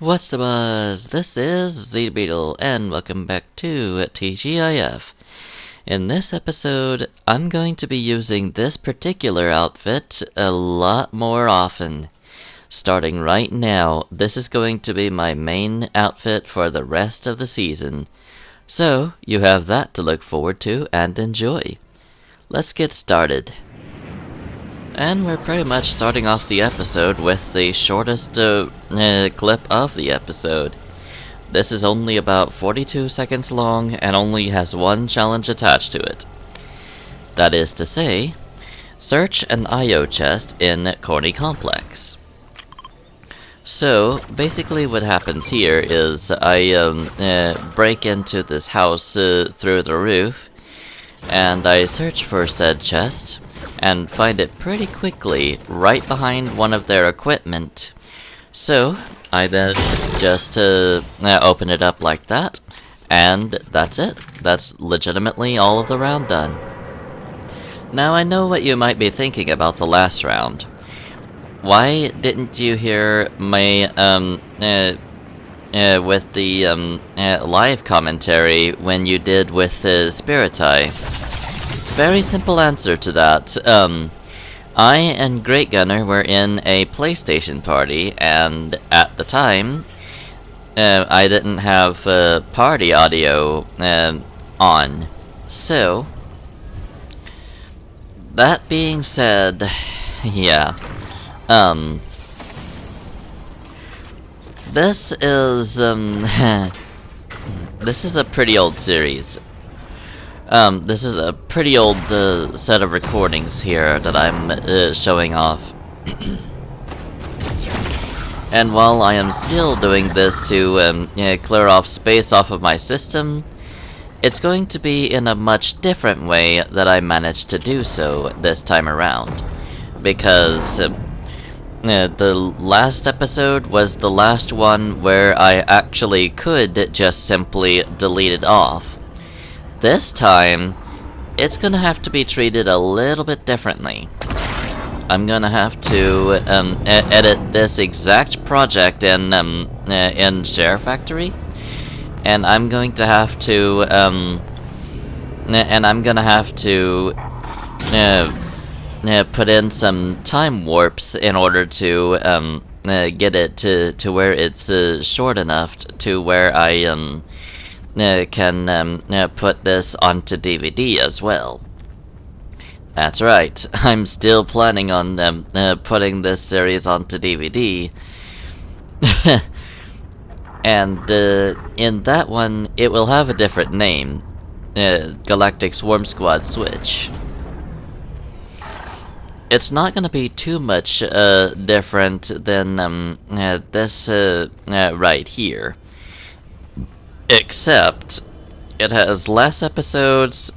What's the buzz? This is Z Beetle, and welcome back to TGIF. In this episode, I'm going to be using this particular outfit a lot more often. Starting right now, this is going to be my main outfit for the rest of the season. So, you have that to look forward to and enjoy. Let's get started. And we're pretty much starting off the episode with the shortest clip of the episode. This is only about 42 seconds long and only has one challenge attached to it. That is to say, search an IO chest in Corny Complex. So, basically what happens here is I break into this house through the roof, and I search for said chest, and find it pretty quickly right behind one of their equipment. So, I then just open it up like that, and that's it. That's legitimately all of the round done. Now I know what you might be thinking about the last round. Why didn't you hear my, with the, live commentary when you did with Spirit Eye? Very simple answer to that. I and Great Gunner were in a PlayStation party, and at the time, I didn't have party audio on. So, that being said, yeah, this is, this is a pretty old series. This is a pretty old set of recordings here that I'm showing off. And while I am still doing this to clear off space off of my system, it's going to be in a much different way that I managed to do so this time around. Because the last episode was the last one where I actually could just simply delete it off. This time, it's gonna have to be treated a little bit differently. I'm gonna have to edit this exact project in Share Factory, and I'm going to have to put in some time warps in order to get it to where it's short enough to where I can put this onto DVD as well. That's right, I'm still planning on putting this series onto DVD. And in that one, it will have a different name. Galactic Swarm Squad Switch. It's not going to be too much different than this right here. Except, it has less episodes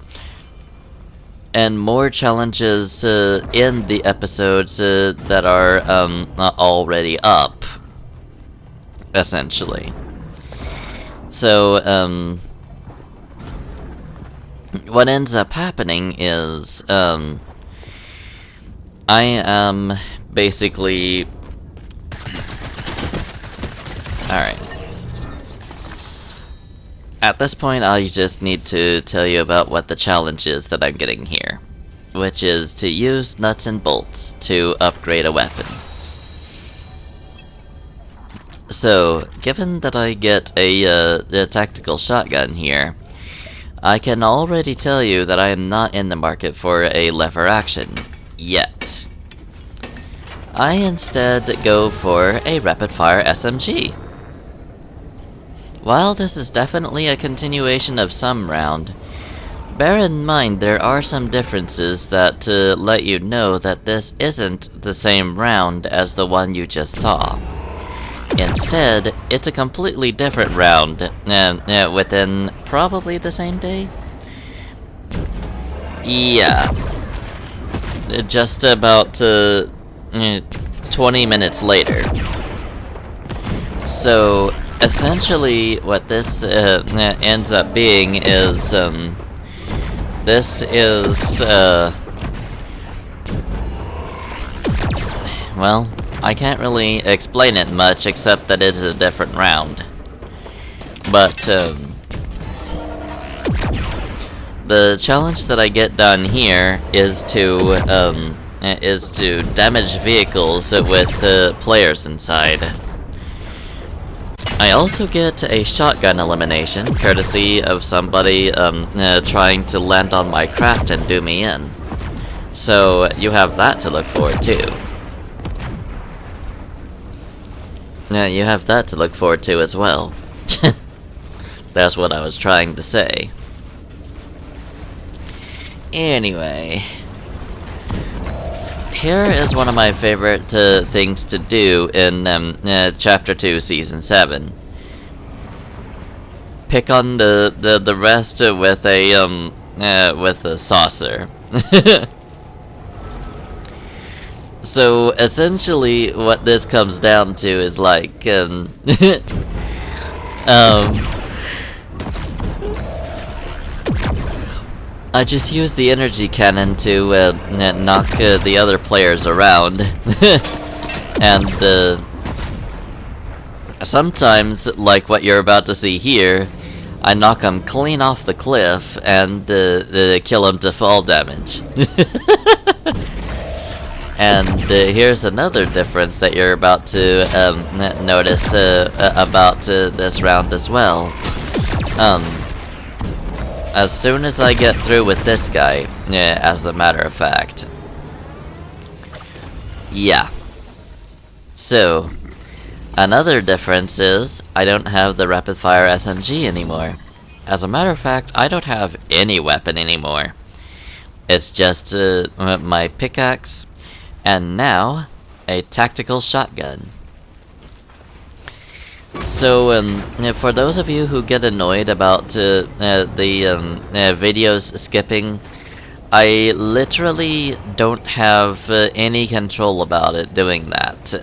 and more challenges in the episodes that are already up, essentially. So, what ends up happening is, I am basically... Alright. At this point, I just need to tell you about what the challenge is that I'm getting here, which is to use nuts and bolts to upgrade a weapon. So, given that I get a tactical shotgun here, I can already tell you that I am not in the market for a lever action, yet. I instead go for a rapid-fire SMG. While this is definitely a continuation of some round, bear in mind there are some differences that let you know that this isn't the same round as the one you just saw. Instead, it's a completely different round within probably the same day? Yeah. Just about 20 minutes later. So, essentially, what this ends up being is, this is, well, I can't really explain it much except that it is a different round. But, the challenge that I get done here is to damage vehicles with players inside. I also get a shotgun elimination, courtesy of somebody trying to land on my craft and do me in. So you have that to look forward to. Yeah, you have that to look forward to as well. That's what I was trying to say. Anyway, here is one of my favorite things to do in Chapter 2, Season 7. Pick on the rest with a saucer. So essentially, what this comes down to is like I just use the energy cannon to knock the other players around, and sometimes, like what you're about to see here, I knock them clean off the cliff and kill them to fall damage. And here's another difference that you're about to notice about this round as well. As soon as I get through with this guy, as a matter of fact. Yeah. So, another difference is I don't have the rapid fire SMG anymore. As a matter of fact, I don't have any weapon anymore. It's just my pickaxe, and now a tactical shotgun. So, for those of you who get annoyed about the videos skipping, I literally don't have any control about it doing that.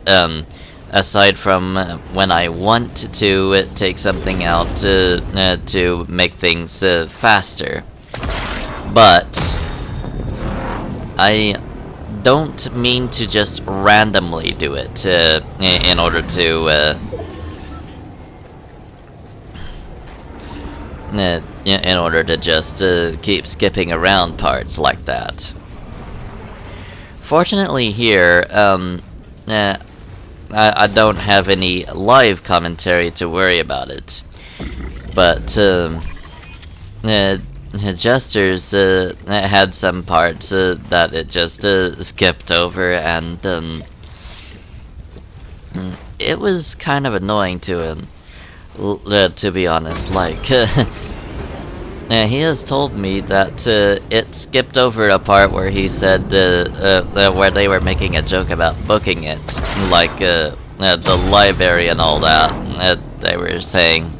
Aside from when I want to take something out to make things faster. But I don't mean to just randomly do it in order to just keep skipping around parts like that. Fortunately here, I don't have any live commentary to worry about it. But Jester's had some parts that it just skipped over, and it was kind of annoying to him. To be honest, like, he has told me that it skipped over a part where he said where they were making a joke about booking it, like the library and all that they were saying.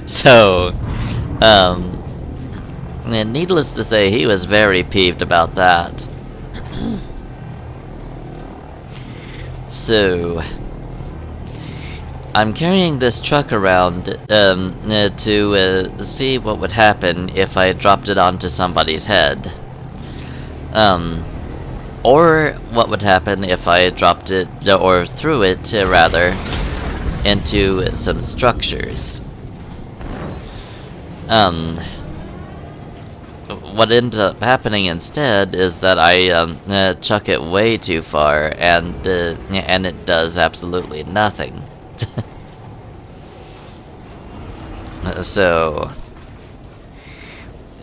So, needless to say, he was very peeved about that. So, I'm carrying this truck around to see what would happen if I dropped it onto somebody's head. Or what would happen if I dropped it, or threw it, rather, into some structures. What ends up happening instead is that I chuck it way too far, and it does absolutely nothing. So,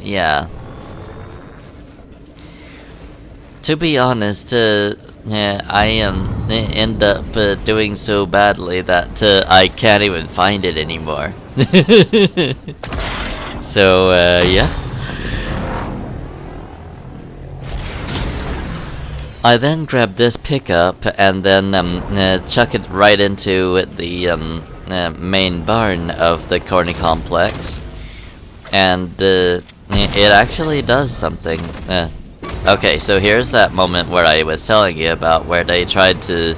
yeah. To be honest, I end up doing so badly that I can't even find it anymore. So, yeah. I then grab this pickup and then chuck it right into the main barn of the Corny Complex, and it actually does something. Okay, so here's that moment where I was telling you about, where they tried to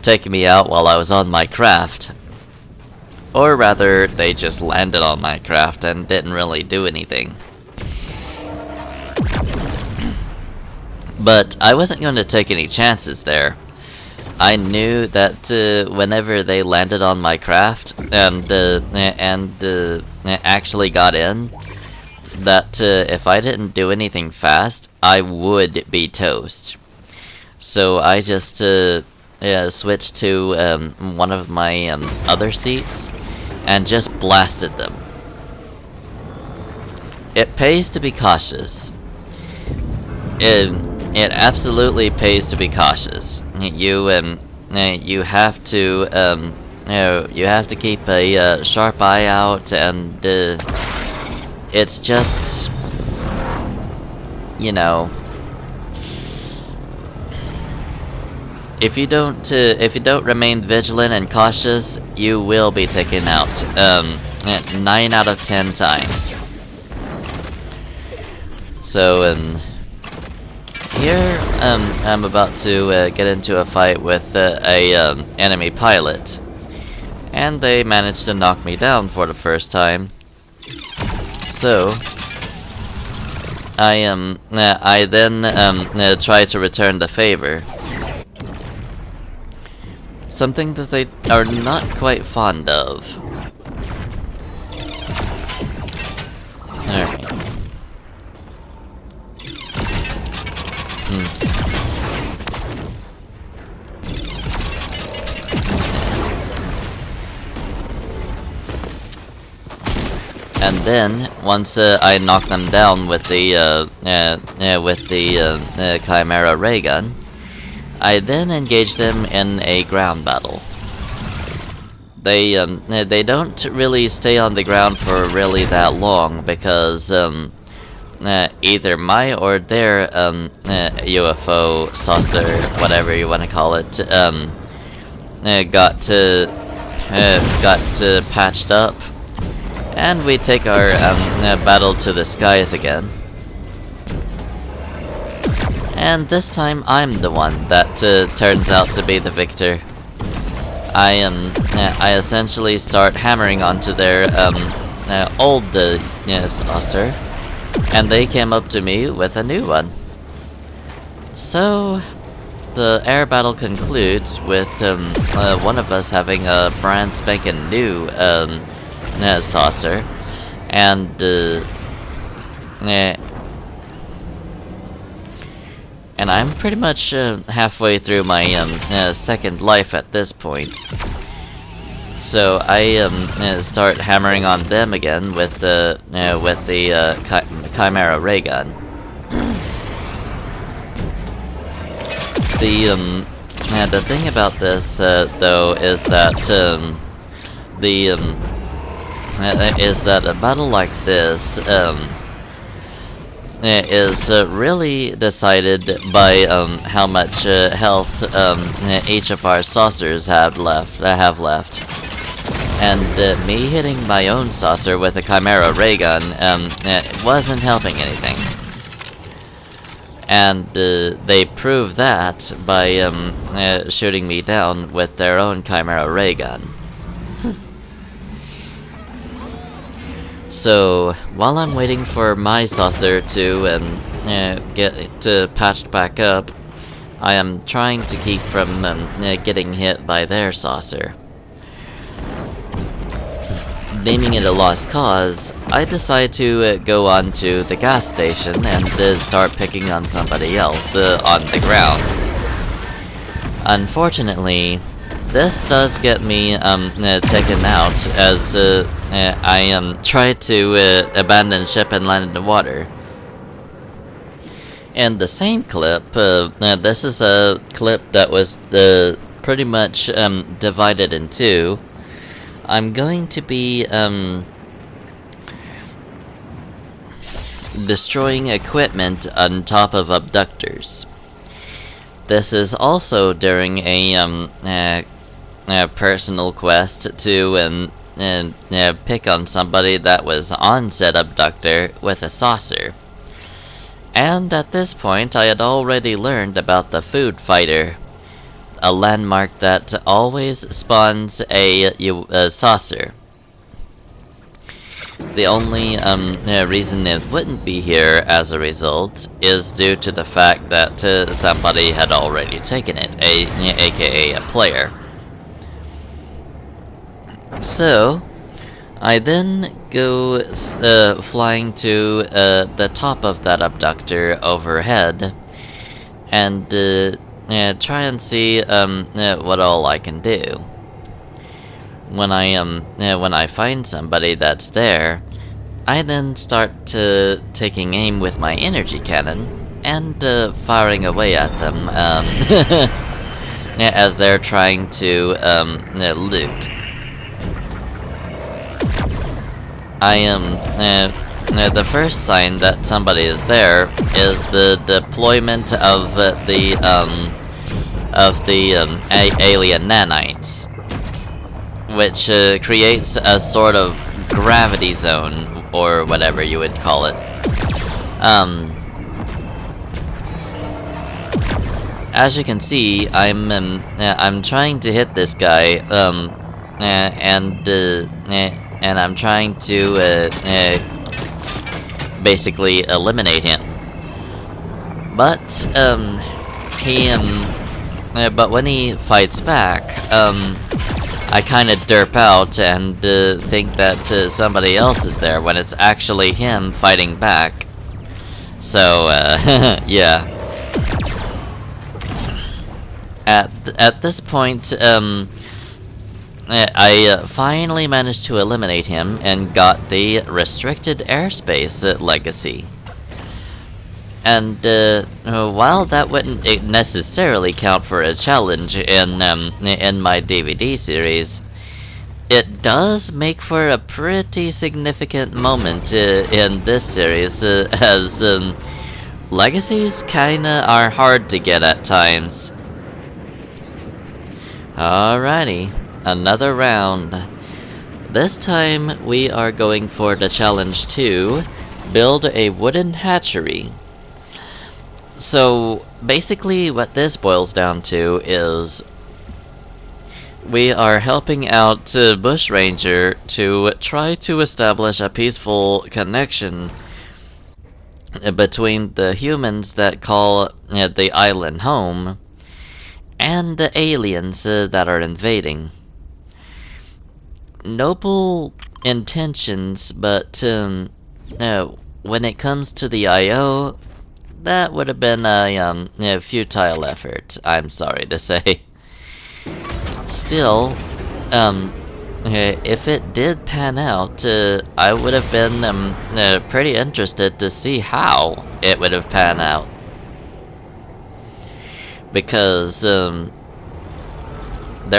take me out while I was on my craft. Or rather, they just landed on my craft and didn't really do anything. But I wasn't going to take any chances there. I knew that whenever they landed on my craft and actually got in, that if I didn't do anything fast, I would be toast. So I just switched to one of my other seats and just blasted them. It pays to be cautious. It absolutely pays to be cautious. You have to you have to keep a sharp eye out, and it's just, you know, if you don't remain vigilant and cautious, you will be taken out 9 out of 10 times. So here I'm about to get into a fight with a enemy pilot, and they managed to knock me down for the first time. So I then try to return the favor. Something that they are not quite fond of. Alright. And then once I knock them down with the Chimera ray gun, I then engage them in a ground battle. They don't really stay on the ground for really that long because either my or their UFO, saucer, whatever you want to call it, got patched up, and we take our battle to the skies again. And this time I'm the one that turns out to be the victor. I essentially start hammering onto their old saucer, and they came up to me with a new one. So the air battle concludes with one of us having a brand spanking new saucer, and I'm pretty much halfway through my second life at this point. So I start hammering on them again with the Chimera ray gun. The thing about this though is that a battle like this is really decided by how much health each of our saucers have left. And me hitting my own saucer with a Chimera ray gun wasn't helping anything. And they proved that by shooting me down with their own Chimera ray gun. So while I'm waiting for my saucer to get patched back up, I am trying to keep from getting hit by their saucer. Naming it a lost cause, I decide to go on to the gas station and start picking on somebody else on the ground. Unfortunately, this does get me taken out as I tried to abandon ship and land in the water. In the same clip, this is a clip that was pretty much divided in two. I'm going to be destroying equipment on top of abductors. This is also during a personal quest to pick on somebody that was on said abductor with a saucer. And at this point, I had already learned about the food fighter, a landmark that always spawns a saucer. The only reason it wouldn't be here as a result is due to the fact that somebody had already taken it, aka a player. So, I then go flying to the top of that abductor overhead and try and see what all I can do. When I find somebody that's there, I then start taking aim with my energy cannon and firing away at them as they're trying to loot. I am the first sign that somebody is there is the deployment of the alien nanites, which creates a sort of gravity zone, or whatever you would call it. As you can see, I'm trying to hit this guy, and I'm trying to basically eliminate him. But but when he fights back, I kind of derp out and think that somebody else is there when it's actually him fighting back. So yeah. At this point, I finally managed to eliminate him and got the restricted airspace legacy. And while that wouldn't necessarily count for a challenge in my DVD series, it does make for a pretty significant moment in this series, as legacies kinda are hard to get at times. Alrighty, another round. This time we are going for the challenge to build a wooden hatchery. So basically what this boils down to is we are helping out Bushranger to try to establish a peaceful connection between the humans that call the island home and the aliens that are invading. Noble intentions, but when it comes to the IO, that would have been a futile effort, I'm sorry to say. Still, if it did pan out, I would have been pretty interested to see how it would have panned out. Because there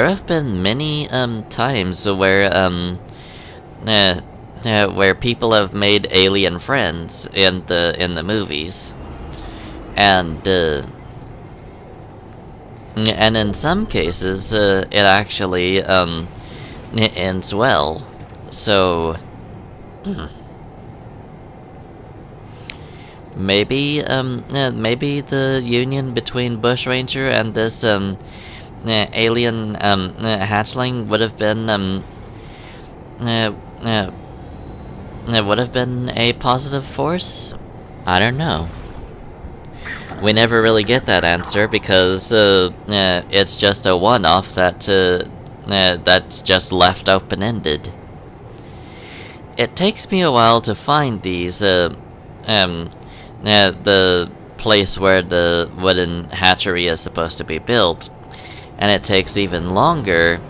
have been many times where people have made alien friends in the movies, and in some cases it actually ends well. So maybe maybe the union between Bushranger and this alien hatchling would have been a positive force? I don't know. We never really get that answer because it's just a one-off that's just left open-ended. It takes me a while to find these the place where the wooden hatchery is supposed to be built, and it takes even longer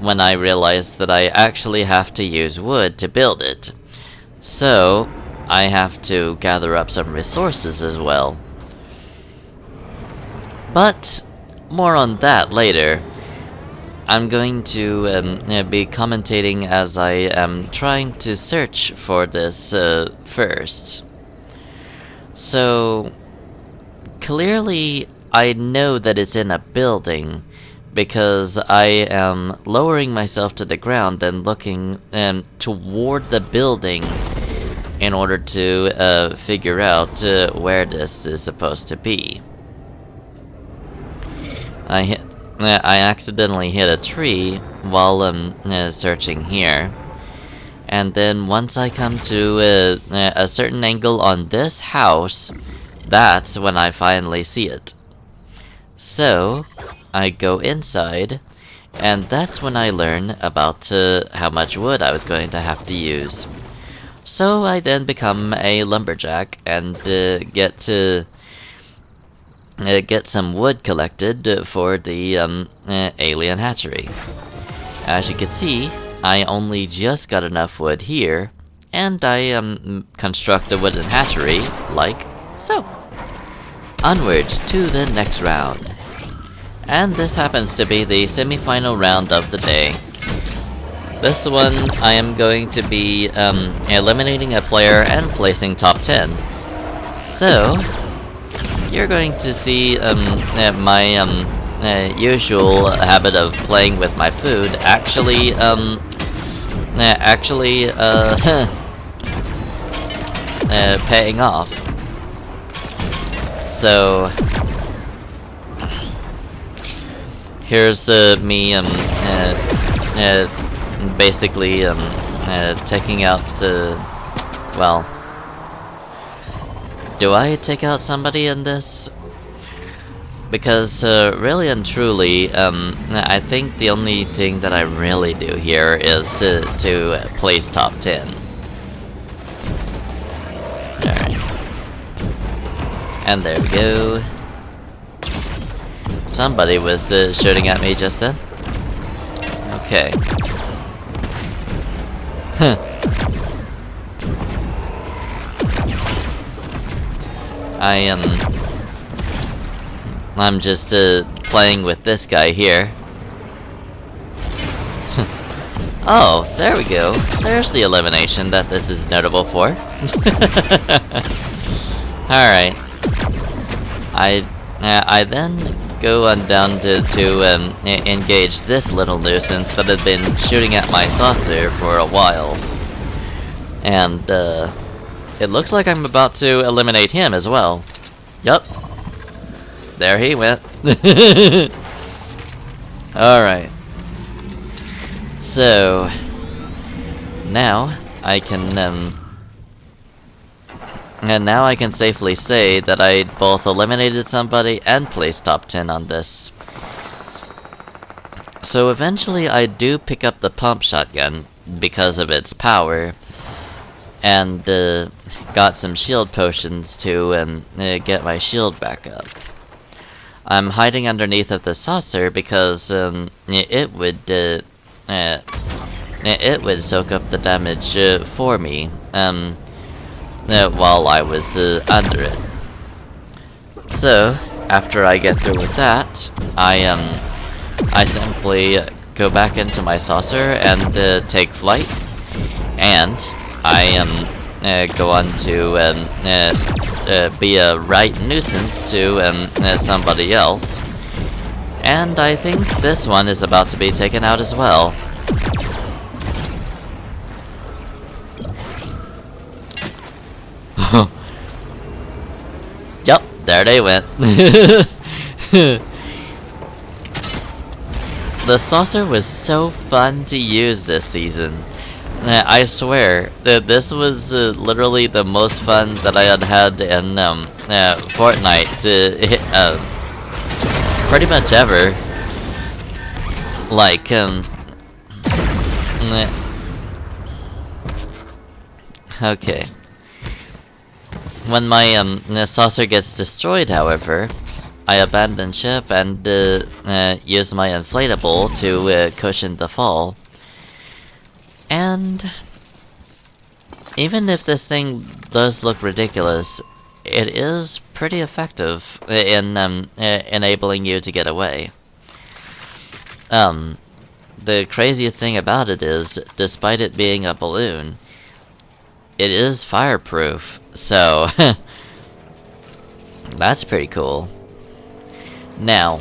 when I realize that I actually have to use wood to build it. So I have to gather up some resources as well. But more on that later. I'm going to be commentating as I am trying to search for this first. So clearly I know that it's in a building because I am lowering myself to the ground and looking toward the building in order to figure out where this is supposed to be. I accidentally hit a tree while searching here, And then once I come to a certain angle on this house, that's when I finally see it. So, I go inside, and that's when I learn about how much wood I was going to have to use. So I then become a lumberjack and get to get some wood collected for the alien hatchery. As you can see, I only just got enough wood here, and I construct a wooden hatchery like so. Onwards to the next round. And this happens to be the semi-final round of the day. This one, I am going to be eliminating a player and placing top 10. So, you're going to see my usual habit of playing with my food actually paying off. So here's me basically taking out well, do I take out somebody in this? Because really and truly, I think the only thing that I really do here is to place top 10. Alright. And there we go. Somebody was shooting at me just then. Okay. Huh. I'm just playing with this guy here. Oh, there we go. There's the elimination that this is notable for. Alright. I then go on down to engage this little nuisance that had been shooting at my saucer for a while. And it looks like I'm about to eliminate him as well. Yup. There he went. Alright. So now I can and now I can safely say that I both eliminated somebody and placed top 10 on this. So eventually I do pick up the pump shotgun because of its power, and got some shield potions to get my shield back up. I'm hiding underneath of the saucer because it would soak up the damage for me while I was under it. So after I get through with that, I simply go back into my saucer and take flight, and I go on to be a right nuisance to somebody else. And I think this one is about to be taken out as well. Yup, there they went. The saucer was so fun to use this season. I swear that this was literally the most fun that I had in Fortnite pretty much ever. Like okay. When my saucer gets destroyed, however, I abandon ship and use my inflatable to cushion the fall. And even if this thing does look ridiculous, it is pretty effective in enabling you to get away. The craziest thing about it is, despite it being a balloon, it is fireproof, so that's pretty cool. Now,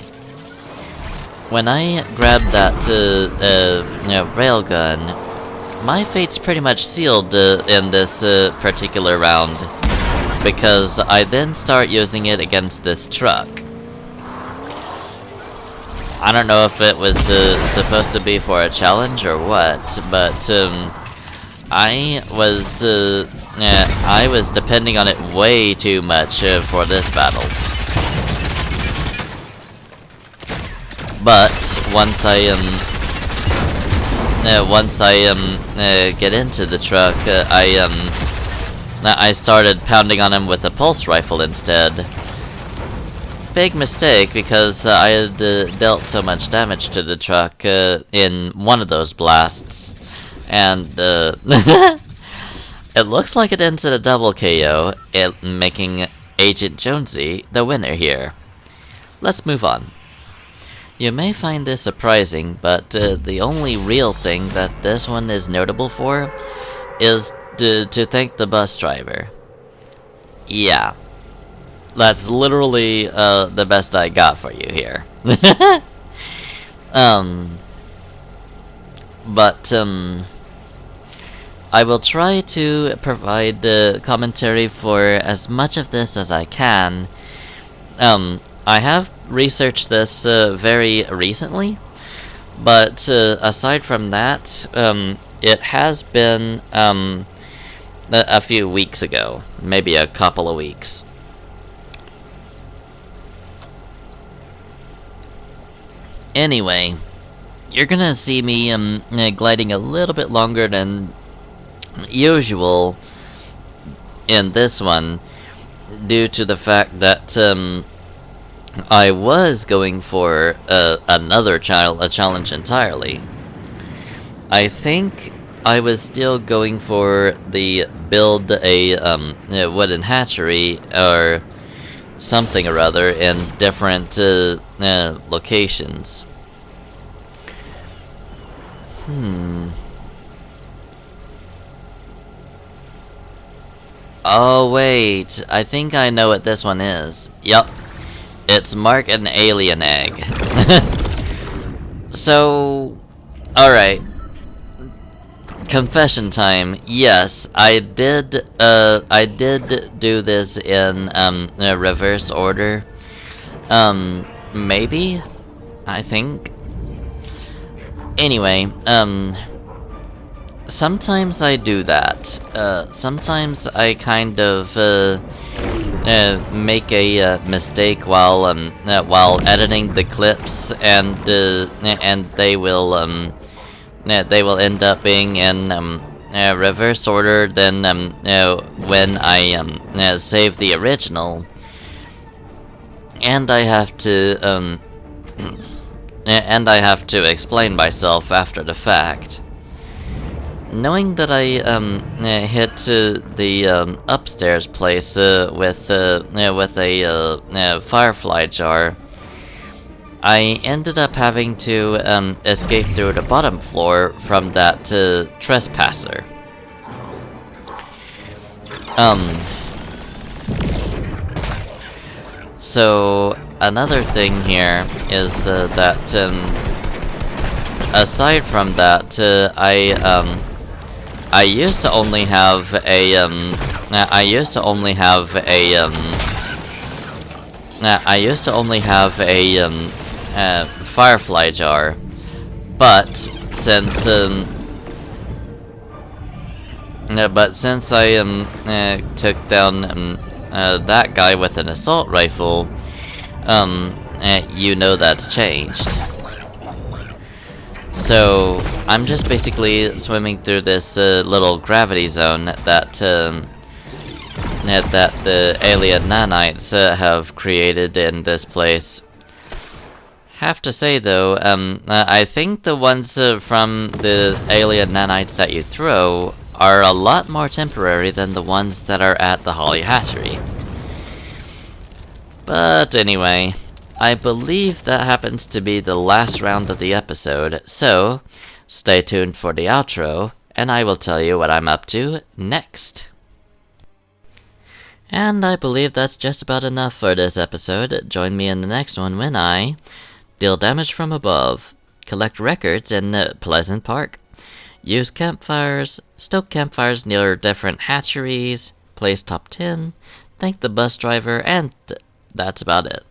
when I grabbed that railgun, my fate's pretty much sealed in this particular round, because I then start using it against this truck. I don't know if it was supposed to be for a challenge or what, but I was depending on it way too much for this battle. But once I get into the truck, I started pounding on him with a pulse rifle instead. Big mistake, because I had dealt so much damage to the truck in one of those blasts, and it looks like it ends in a double KO, making Agent Jonesy the winner here. Let's move on. You may find this surprising, but the only real thing that this one is notable for is to thank the bus driver. Yeah, that's literally the best I got for you here. But I will try to provide commentary for as much of this as I can. I have researched this very recently, but aside from that, it has been a few weeks ago, maybe a couple of weeks. Anyway, you're gonna see me gliding a little bit longer than usual in this one, due to the fact that I was going for a challenge entirely. I think I was still going for the build a wooden hatchery or something or other in different locations. Oh wait, I think I know what this one is. Yup. It's Mark an alien egg. So, alright. Confession time. Yes, I did do this in reverse order. Maybe? I think. Anyway, sometimes I do that. Sometimes I kind of make a mistake while editing the clips, and they will end up being in reverse order than when I save the original, and I have to explain myself after the fact. Knowing that I hit the upstairs place with a firefly jar, I ended up having to escape through the bottom floor from that trespasser. So another thing here is that aside from that, I used to only have a firefly jar, but since I took down that guy with an assault rifle, you know that's changed. So I'm just basically swimming through this little gravity zone that the alien nanites have created in this place. Have to say though, I think the ones from the alien nanites that you throw are a lot more temporary than the ones that are at the Holly Hatchery. But anyway, I believe that happens to be the last round of the episode, so stay tuned for the outro, and I will tell you what I'm up to next. And I believe that's just about enough for this episode. Join me in the next one when I deal damage from above, collect records in Pleasant Park, use campfires, stoke campfires near different hatcheries, place top 10, thank the bus driver, and that's about it.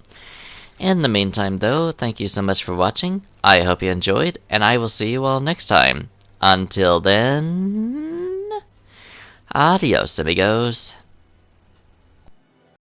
In the meantime though, thank you so much for watching, I hope you enjoyed, and I will see you all next time. Until then... Adios, amigos.